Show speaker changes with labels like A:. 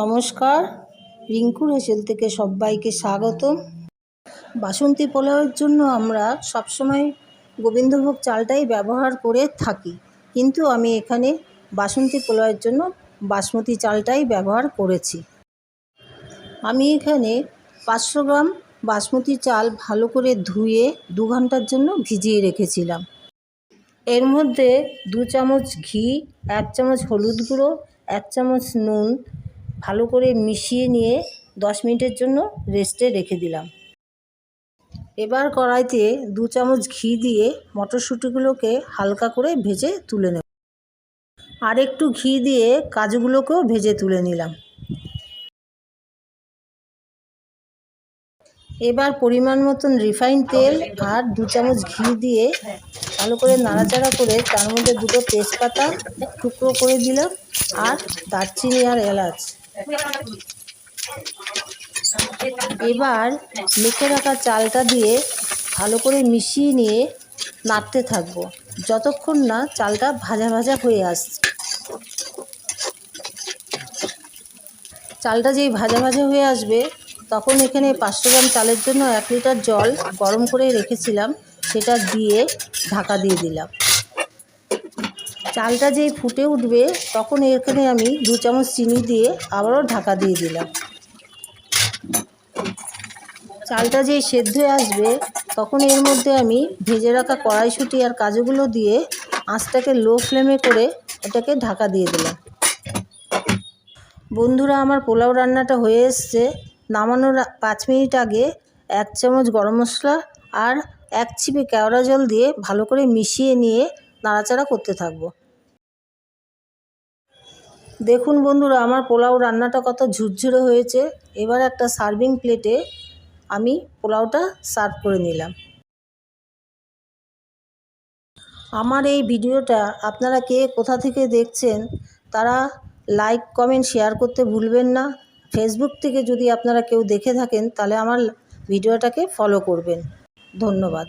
A: নমস্কার, রিঙ্কুর হেসেল থেকে সবাইকে স্বাগতম। বাসন্তী পোলাওয়ের জন্য আমরা সবসময় গোবিন্দভোগ চালটাই ব্যবহার করে থাকি, কিন্তু আমি এখানে বাসন্তী পোলাওয়ের জন্য বাসমতি চালটাই ব্যবহার করেছি। আমি এখানে 500 গ্রাম বাসমতি চাল ভালো করে ধুয়ে 2 ঘন্টার জন্য ভিজিয়ে রেখেছিলাম। এর মধ্যে 2 চামচ ঘি, 1 চামচ হলুদ গুঁড়ো, 1 চামচ নুন ভালো করে মিশিয়ে নিয়ে 10 মিনিটের জন্য রেস্টে রেখে দিলাম। এবার কড়াইতে 2 চামচ ঘি দিয়ে মটরশুঁটিগুলোকে হালকা করে ভেজে তুলে নেব। আর একটু ঘি দিয়ে কাজুগুলোকেও ভেজে তুলে নিলাম। এবার পরিমাণ মতন রিফাইন তেল আর 2 চামচ ঘি দিয়ে ভালো করে নাড়াচাড়া করে তার মধ্যে 2টো তেজপাতা টুকরো করে দিলাম আর দারচিনি আর এলাচ। এবার মেখে রাখা চালটা দিয়ে ভালো করে মিশিয়ে নিয়ে নাড়তে থাকবো যতক্ষণ না চালটা ভাজা ভাজা হয়ে আসছে। চালটা যেই ভাজা ভাজা হয়ে আসবে তখন এখানে 500 গ্রাম চালের জন্য 1 লিটার জল গরম করে রেখেছিলাম, সেটা দিয়ে ঢাকা দিয়ে দিলাম। চালটা যেই ফুটে উঠবে তখন এখানে আমি 2 চামচ চিনি দিয়ে আবারও ঢাকা দিয়ে দিলাম। চালটা যেই সেদ্ধ হয়ে আসবে তখন এর মধ্যে আমি ভেজে রাখা কড়াইশুঁটি আর কাজুগুলো দিয়ে আঁচটাকে লো ফ্লেমে করে এটাকে ঢাকা দিয়ে দিলাম। বন্ধুরা, আমার পোলাও রান্নাটা হয়ে এসছে। নামানোর 5 মিনিট আগে 1 চামচ গরম মশলা আর 1 চিপে কেওড়া জল দিয়ে ভালো করে মিশিয়ে নিয়ে নাড়াচাড়া করতে থাকবো। দেখুন বন্ধুরা, আমার পোলাও রান্নাটা কত ঝুরঝুরে হয়েছে। এবার একটা সার্ভিং প্লেটে আমি পোলাওটা সার্ভ করে নিলাম। আমার এই ভিডিওটা আপনারা কে কোথা থেকে দেখছেন তারা লাইক, কমেন্ট, শেয়ার করতে ভুলবেন না। ফেসবুক থেকে যদি আপনারা কেউ দেখে থাকেন তাহলে আমার ভিডিওটাকে ফলো করবেন। ধন্যবাদ।